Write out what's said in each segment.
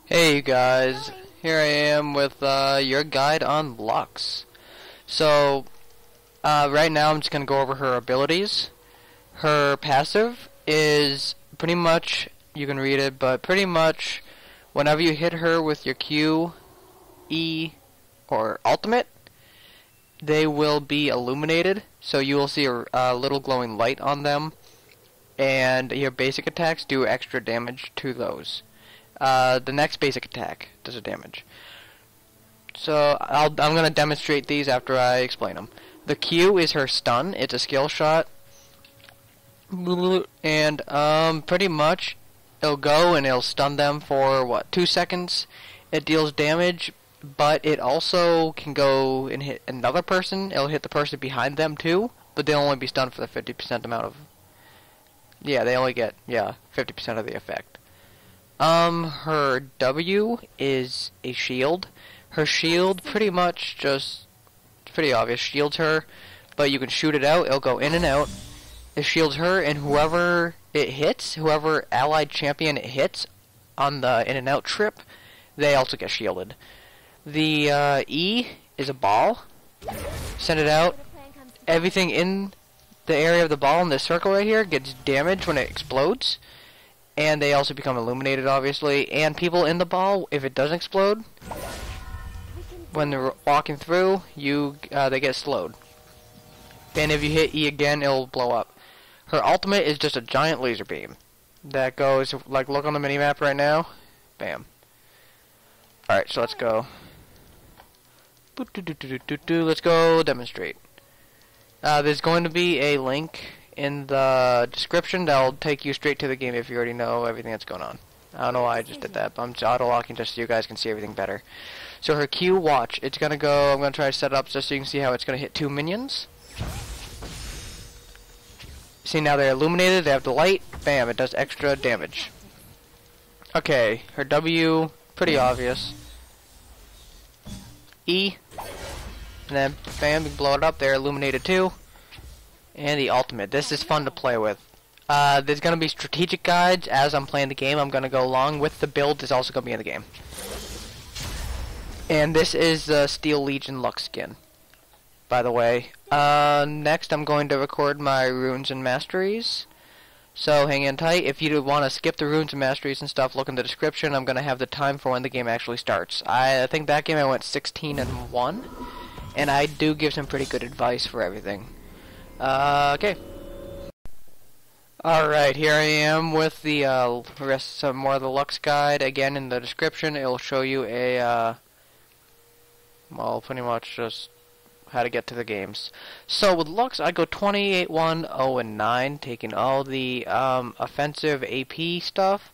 Hey you guys, here I am with your guide on Lux. So, right now I'm just going to go over her abilities. Her passive is pretty much, you can read it, but pretty much whenever you hit her with your Q, E, or ultimate, they will be illuminated, so you will see a little glowing light on them, and your basic attacks do extra damage to those. The next basic attack does a damage. So I'm going to demonstrate these after I explain them. The Q is her stun. It's a skill shot. And pretty much it'll go and it'll stun them for, what, 2 seconds. It deals damage, but it also can go and hit another person. It'll hit the person behind them too, but they'll only be stunned for the 50% amount of... Yeah, they only get, 50% of the effect. Her W is a shield. Her shield pretty much just, it's pretty obvious, shields her, but you can shoot it out, it'll go in and out. It shields her, and whoever it hits, whoever allied champion it hits on the in and out trip, they also get shielded. The E is a ball. Send it out. Everything in the area of the ball in this circle right here gets damaged when it explodes. And they also become illuminated, obviously. And people in the ball, if it doesn't explode, when they're walking through, they get slowed. And if you hit E again, it'll blow up. Her ultimate is just a giant laser beam that goes, like, look on the minimap right now. Bam. Alright, so let's go. Let's go demonstrate. There's going to be a link in the description that'll take you straight to the game if you already know everything that's going on. I don't know why I just did that, but I'm auto-locking just so you guys can see everything better. So her Q, watch, it's gonna go, I'm gonna try to set it up just so you can see how it's gonna hit 2 minions. See, now they're illuminated, they have the light, bam, it does extra damage. Okay, her W, pretty obvious. E, and then bam, you blow it up, they're illuminated too. And the ultimate. This is fun to play with. There's going to be strategic guides as I'm playing the game. I'm going to go along with the build that's also going to be in the game. And this is the Steel Legion Lux skin, by the way. Next I'm going to record my runes and masteries. So hang in tight. If you want to skip the runes and masteries and stuff, look in the description. I'm going to have the time for when the game actually starts. I think that game I went 16-1. And I do give some pretty good advice for everything. Okay. Alright, here I am with the some more of the Lux guide. Again, in the description, it'll show you a, well, pretty much just how to get to the games. So with Lux, I go 28-1, 0-9, taking all the offensive AP stuff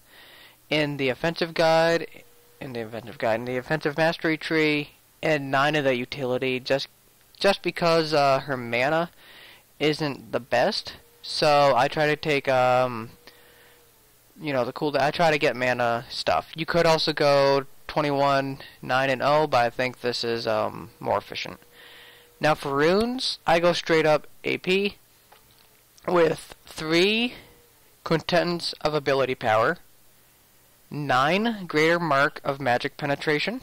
in the offensive guide, in the offensive mastery tree, and 9 of the utility, just because her mana isn't the best, so I try to take I try to get mana stuff. You could also go 21, 9, and 0, but I think this is more efficient. Now for runes, I go straight up AP with 3 quintessence of ability power, 9 greater mark of magic penetration,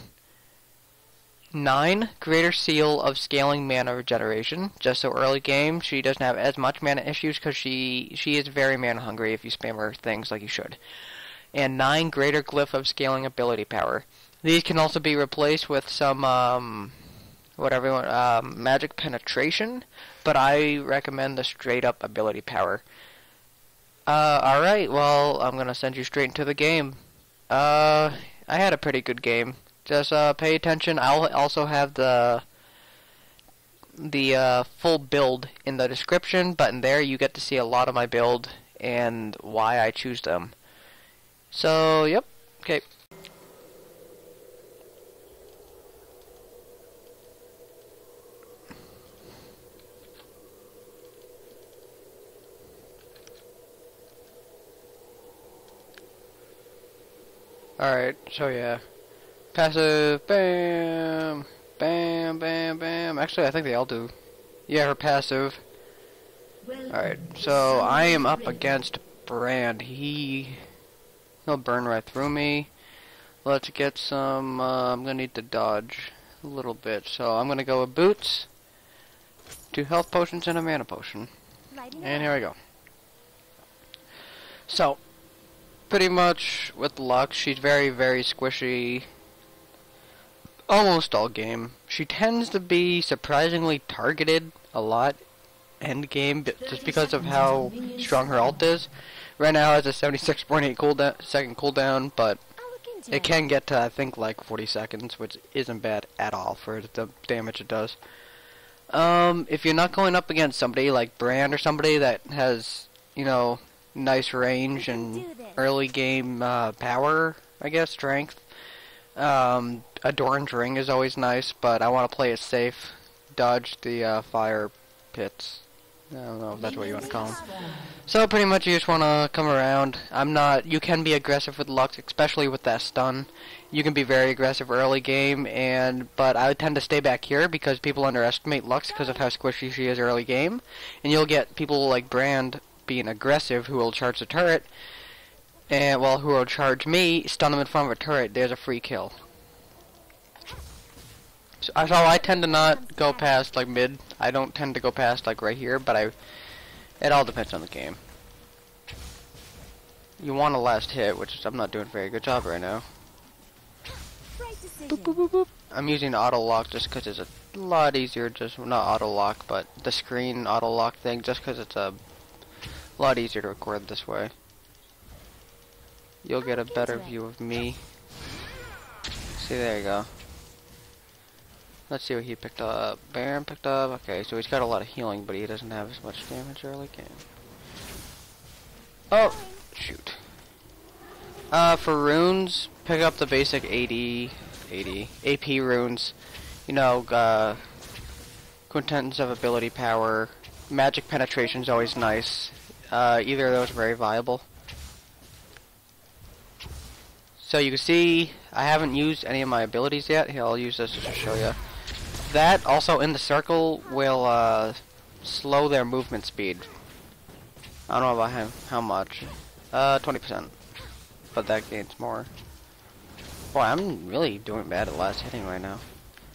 9 greater seal of scaling mana regeneration, just so early game she doesn't have as much mana issues because she is very mana hungry if you spam her things like you should. And 9 greater glyph of scaling ability power. These can also be replaced with some magic penetration, but I recommend the straight up ability power. Alright, well, I'm gonna send you straight into the game. I had a pretty good game. Just pay attention. I'll also have the full build in the description, but in there you get to see a lot of my build and why I choose them. So, yep. Okay. Alright, so yeah. Passive, bam, bam, bam, bam. Actually, I think they all do. Yeah, her passive. Alright, so I am up against Brand. He'll burn right through me. Let's get some, I'm gonna need to dodge a little bit, so I'm gonna go with boots, 2 health potions, and a mana potion. And here we go. So, pretty much with Lux, she's very, very squishy almost all game. She tends to be surprisingly targeted a lot end game, just because of how strong her ult is. Right now it has a 76.8 second cooldown, but it can get to, I think, like 40 seconds, which isn't bad at all for the damage it does. If you're not going up against somebody like Brand or somebody that has, you know, nice range and early game power, I guess, strength, Adorned Ring is always nice, but I want to play it safe, dodge the fire pits. I don't know if that's what you want to call them. So pretty much you just want to come around. You can be aggressive with Lux, especially with that stun. You can be very aggressive early game, but I would tend to stay back here because people underestimate Lux because of how squishy she is early game. And you'll get people like Brand being aggressive who will charge the turret, and who will charge me, stun them in front of a turret, there's a free kill. So I tend to not go past like mid. I don't tend to go past like right here, but it all depends on the game. You want a last hit, which I'm not doing a very good job right now. Boop, boop, boop, boop. I'm using auto lock just because it's a lot easier. Not auto lock, but the screen auto lock thing, just because it's a lot easier to record this way. You'll get a better view of me. See, there you go. Let's see what he picked up. Baron picked up. Okay, so he's got a lot of healing, but he doesn't have as much damage early game. Oh, shoot. For runes, pick up the basic 80 AP runes. You know, Quintessence of Ability Power. Magic Penetration is always nice. Either of those are very viable. So you can see, I haven't used any of my abilities yet. Here, I'll use this just to show you. That, also in the circle, will slow their movement speed. I don't know about how much. 20%. But that gains more. Boy, I'm really doing bad at last hitting right now.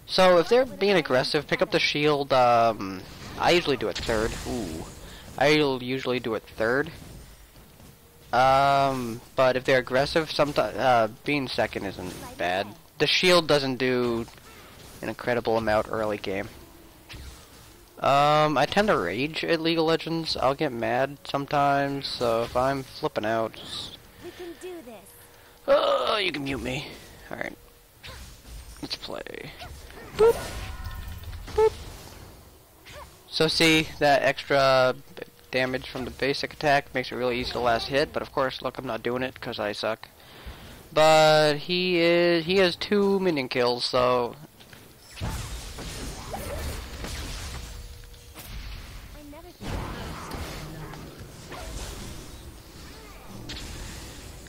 So, if they're being aggressive, pick up the shield. I usually do it third. Ooh. I'll usually do it third. But if they're aggressive, sometimes being second isn't bad. The shield doesn't do an incredible amount early game. I tend to rage at League of Legends. I'll get mad sometimes, so if I'm flipping out, We can do this. oh, you can mute me. Alright. Let's play. Boop. Boop. So see, that extra damage from the basic attack makes it really easy to last hit, but of course, look, I'm not doing it because I suck. But he has 2 minion kills, so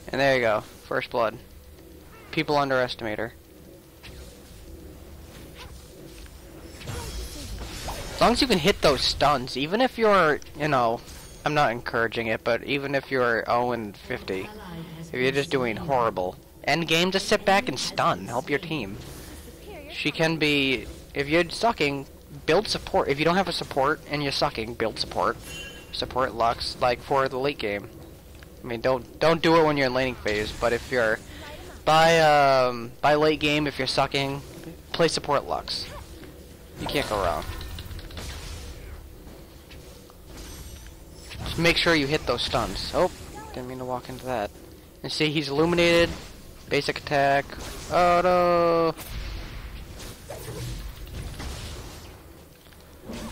and there you go, first blood. People underestimate her. As long as you can hit those stuns, even if you're, you know, I'm not encouraging it, but even if you're 0-50, if you're just doing horrible, end game, just sit back and stun, help your team. She can be, if you're sucking, build support. If you don't have a support and you're sucking, build support. Support Lux, like for the late game. I mean, don't do it when you're in laning phase, but if you're by late game, if you're sucking, play support Lux. You can't go wrong. Just make sure you hit those stuns. Oh, didn't mean to walk into that. And see, he's illuminated. Basic attack. Oh no.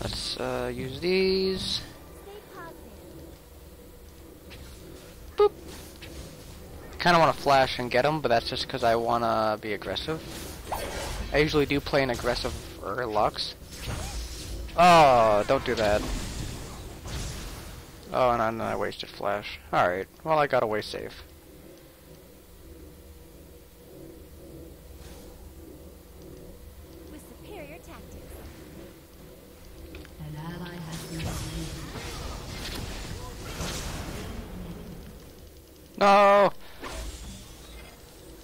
Let's use these. Boop. Kind of want to flash and get him, but that's just because I want to be aggressive. I usually do play an aggressive Lux. Oh, don't do that. Oh, and then I wasted flash. Alright, well I got away safe. With superior tactics. An ally has been slain. No!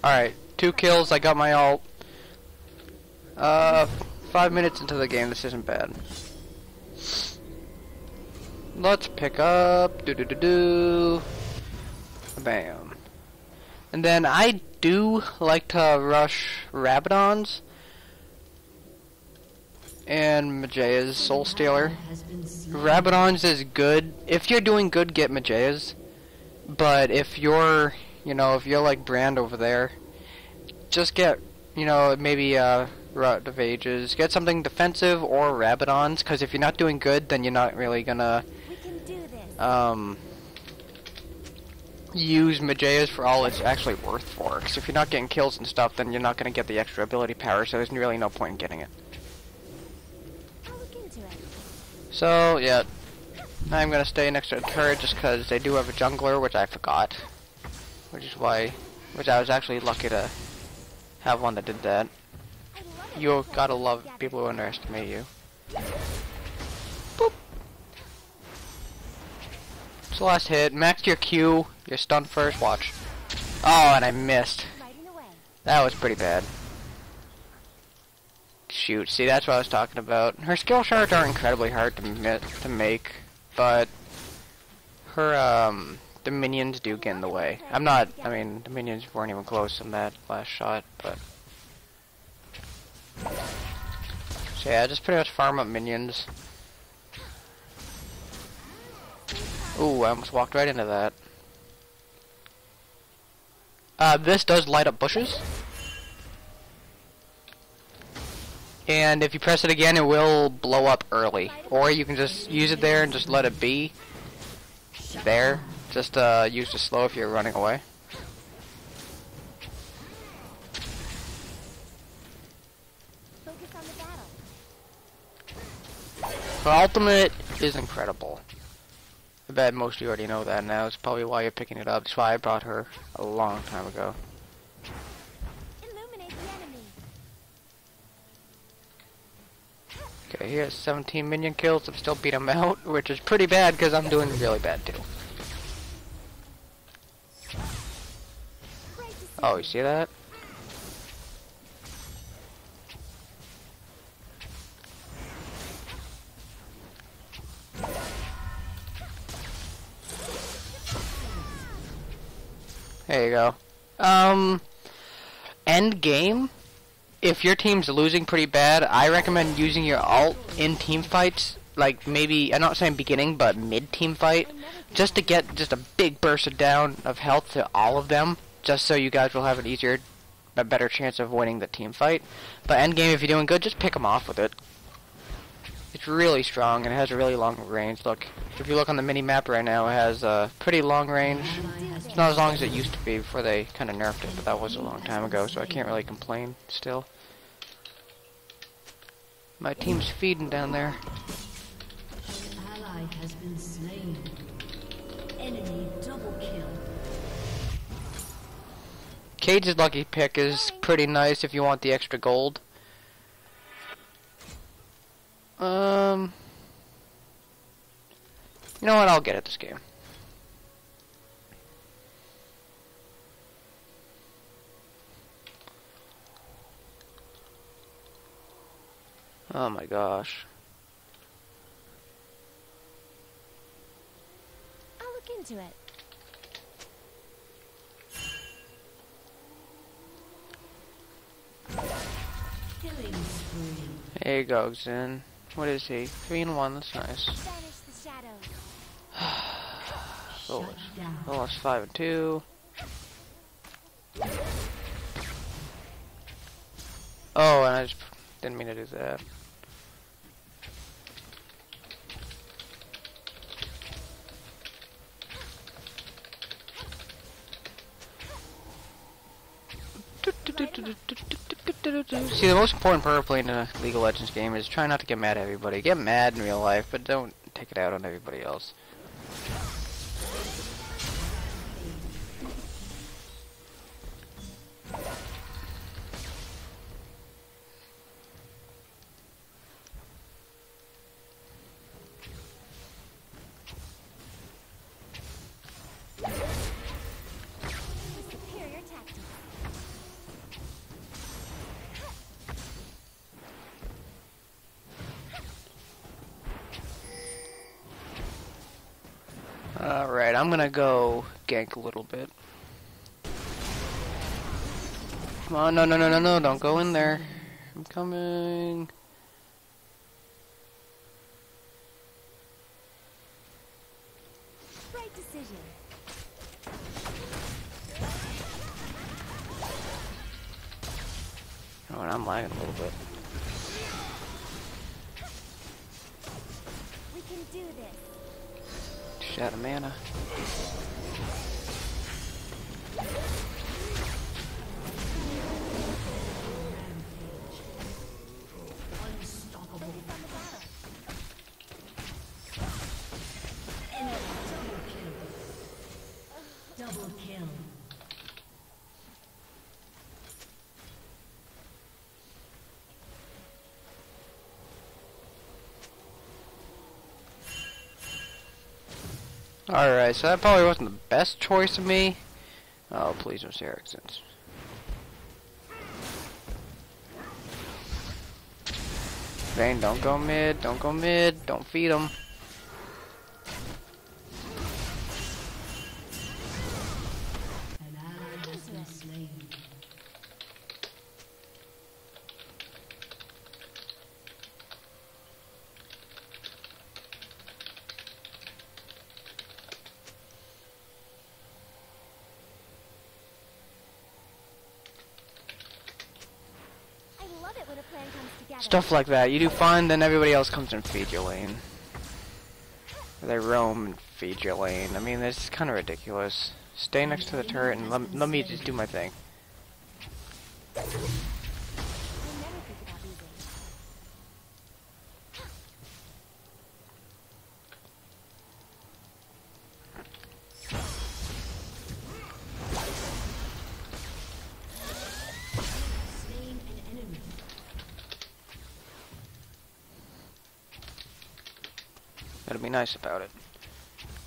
Alright, 2 kills, I got my ult. 5 minutes into the game, this isn't bad. Let's pick up. Bam. And then I do like to rush Rabadons and Majai's Soulstealer. Rabadons is good. If you're doing good, get Majai's. But if you're, if you're like Brand over there, just get, maybe Route of Ages. Get something defensive or Rabadons, because if you're not doing good, then you're not really gonna use Majai's for all it's actually worth for. Because if you're not getting kills and stuff, then you're not gonna get the extra ability power, so there's really no point in getting it. So, yeah. I'm gonna stay next to a turret just because they do have a jungler, which I forgot. Which I was actually lucky to have one that did that. You gotta love people who underestimate you. Boop. It's the last hit. Max your Q. You're stunned first. Watch. Oh, and I missed. That was pretty bad. Shoot. See, that's what I was talking about. Her skill shards aren't incredibly hard to make, but her the minions do get in the way. I mean, the minions weren't even close on that last shot, but. So yeah, just pretty much farm up minions. Ooh, I almost walked right into that. This does light up bushes. And if you press it again, it will blow up early. Or you can just use it there and just let it be there. Just use the slow if you're running away. Her ultimate is incredible. I bet most of you already know that now. It's probably why you're picking it up. That's why I brought her a long time ago. Okay, here's 17 minion kills. I'm still beat him out, which is pretty bad because I'm doing really bad too. Oh, you see that? There you go. End game. If your team's losing pretty bad, I recommend using your ult in team fights. Like maybe, I'm not saying beginning, but mid-team fight, just to get just a big burst of health to all of them, just so you guys will have a better chance of winning the team fight. But end game, if you're doing good, just pick them off with it. It's really strong and it has a really long range. Look, if you look on the mini map right now, it has a pretty long range. It's not as long as it used to be before they kind of nerfed it, but that was a long time ago, so I can't really complain still. My team's feeding down there. Ally has been slain. Enemy double kill. Kage's lucky pick is pretty nice if you want the extra gold. You know what? I'll get it this game. Oh my gosh. I'll look into it. Killing spree. There you go, Xin. What is he? 3 and 1. That's nice. Banish the shadows. Oh, that's 5 and 2. Oh, and I just didn't mean to do that. See, the most important part of playing a League of Legends game is try not to get mad at everybody. Get mad in real life, but don't take it out on everybody else. Alright, I'm gonna go gank a little bit. Come on, no, no, no, no, no, don't go in there. I'm coming. Right decision. Oh, and I'm lagging a little bit. We can do this. Just out of mana. Double kill. Alright, so that probably wasn't the best choice of me. Oh, please don't say accents. Vayne, don't go mid, don't go mid, don't feed him. An ally has been slain. I love it when a plan comes together. Stuff like that. You do fine, then everybody else comes and feeds your lane. They roam and feed your lane. I mean, it's kind of ridiculous. Stay next to the turret and let me just do my thing. I never think about losing. Slain an enemy. Gotta be nice about it.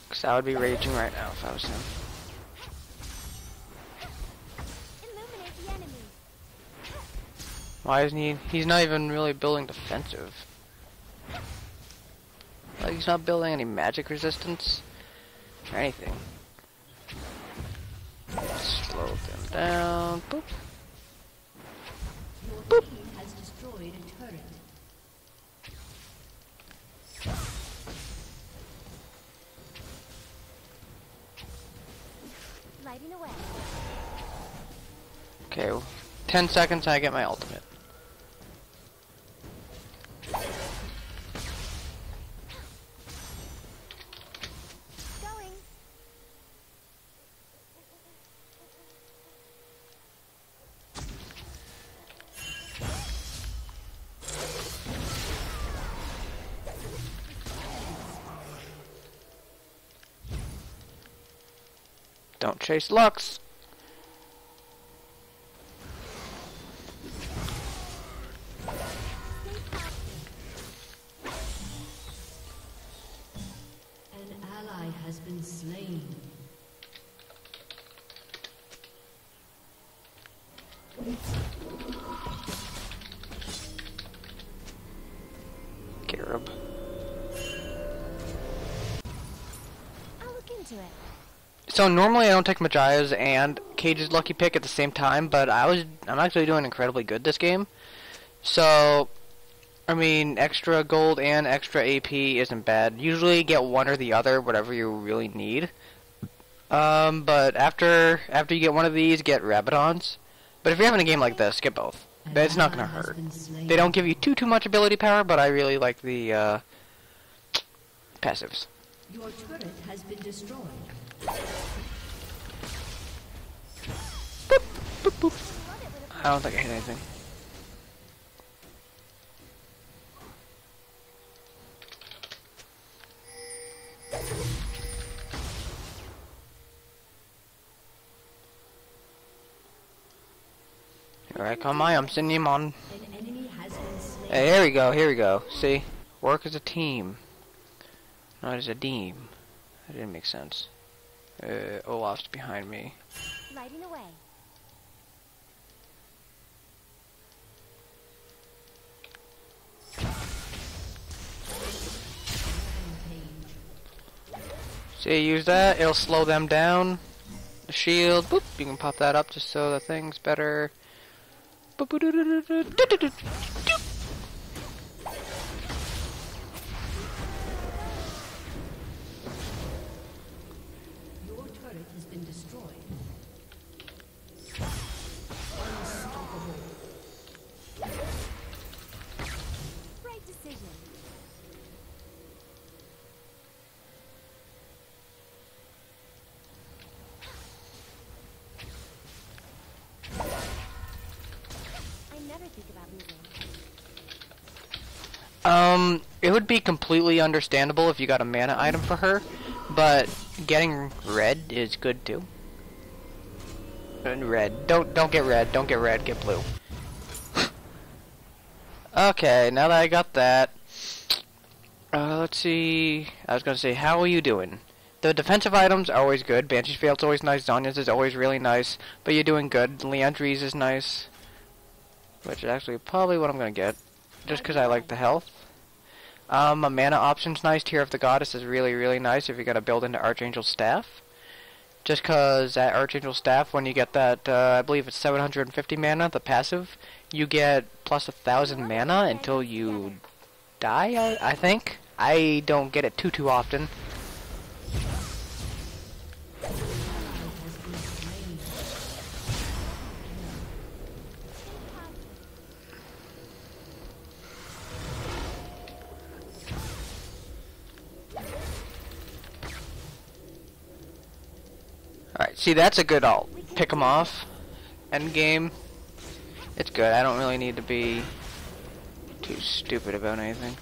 Because I would be raging right now if I was him. Illuminate the enemy. Why isn't he? He's not even really building defensive. Like, he's not building any magic resistance or anything. Slow them down. Boop. Your team has destroyed a turret. Lighting away. Okay, well, 10 seconds and I get my ultimate. Going. Don't chase Lux. An ally has been slain. Garib. I'll look into it. So normally I don't take Majai's and Kage's lucky pick at the same time, but I'm actually doing incredibly good this game. So, I mean, extra gold and extra AP isn't bad. Usually get one or the other, whatever you really need. But after you get one of these, get Rabadons. But if you're having a game like this, get both. It's not gonna hurt. They don't give you too much ability power, but I really like the passives. Your turret has been destroyed. Boop, boop, boop. I don't think I hit anything. Here I come, I'm sending him on. An enemy has been slain. Hey, here we go, here we go. See? Work as a team. Not as a team. That didn't make sense. Olaf's behind me. Lighting away. See, use that. It'll slow them down. The shield. Boop. You can pop that up just so the thing's better. Boop, boop, doo, doo, doo, doo, doo, doo, doo, doo. Your turret has been destroyed. Right decision. I never think about losing. It would be completely understandable if you got a mana item for her, but getting red is good too. And red. Don't get red. Don't get red. Get blue. Okay, now that I got that, let's see. I was gonna say, how are you doing? The defensive items are always good. Banshee's Veil's always nice. Zhonya's is always really nice. But you're doing good. Laindrys is nice, which is actually probably what I'm gonna get, just because I like the health. A mana option's nice. Tear of the Goddess is really, really nice if you're gonna build into Archangel's Staff. Just because that Archangel's Staff, when you get that, I believe it's 750 mana, the passive, you get plus 1,000 mana until you die, I think. I don't get it too often. Alright, see, that's a good ult. Pick them off. End game. It's good. I don't really need to be too stupid about anything.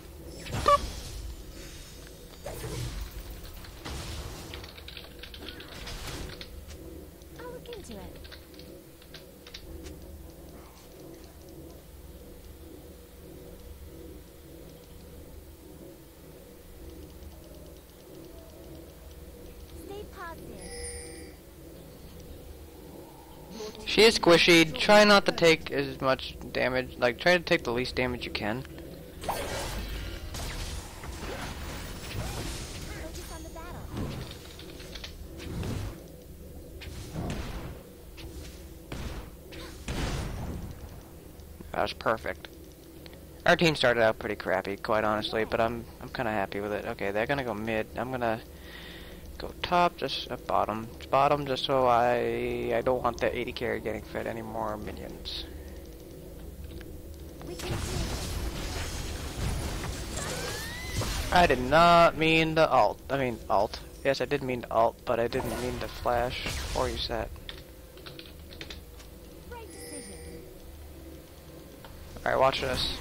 I'll look into it. Stay positive. She is squishy. Try not to take as much damage. Like, try to take the least damage you can. Focus on the battle. That was perfect. Our team started out pretty crappy, quite honestly, but I'm kind of happy with it. Okay, they're gonna go mid. I'm gonna go top, just bottom, just so I don't want the 80 carry getting fed any more minions. We can do it. I did not mean to alt. I mean alt. Yes, I did mean to alt, but I didn't mean to flash or use that. Right decision. Alright, watch this.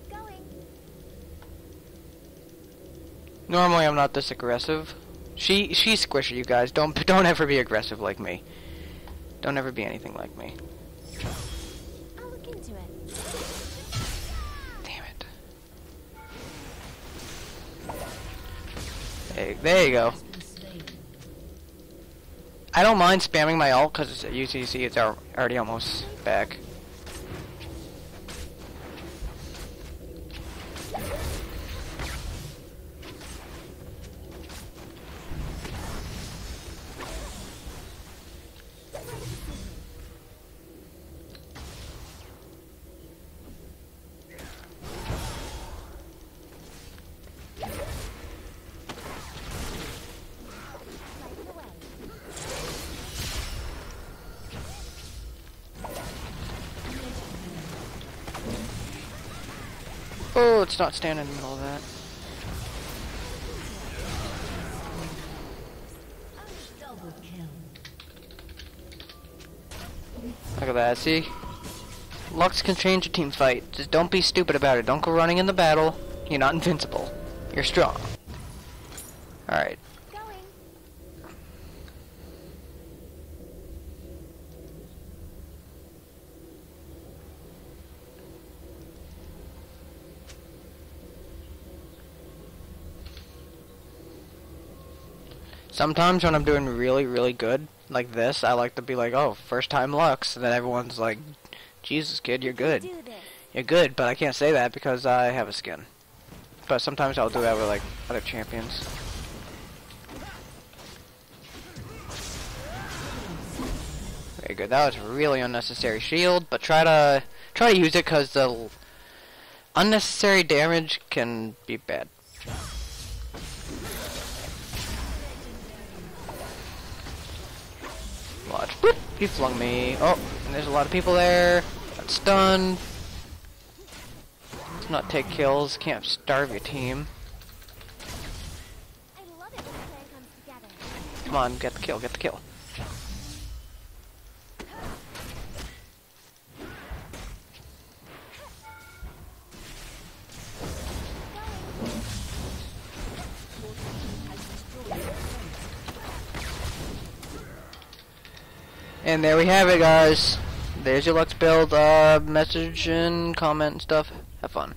Going. Normally I'm not this aggressive. She's squishy, you guys. Don't ever be aggressive like me. Don't ever be anything like me. I'll look into it. Damn it. Hey, there you go. I don't mind spamming my ult because UCC it's already almost back. Light away. Oh, it's not standing in the middle of that. Double kill. Look at that, see? Lux can change a team fight. Just don't be stupid about it. Don't go running in the battle. You're not invincible. You're strong. Alright. Going. Sometimes when I'm doing really, really good, like this, I like to be like, oh, first time Lux, and then everyone's like, Jesus, kid, you're good. Do this. You're good, but I can't say that because I have a skin. But sometimes I'll do that with, like, other champions. Very good. That was a really unnecessary shield, but try to use it because the unnecessary damage can be bad. Watch. Boop! You flung me. Oh, and there's a lot of people there. Got stunned. Let's not take kills. Can't starve your team. I love it when a plan comes together. Come on, get the kill, get the kill. And there we have it, guys. There's your Lux build, message and comment and stuff. Have fun.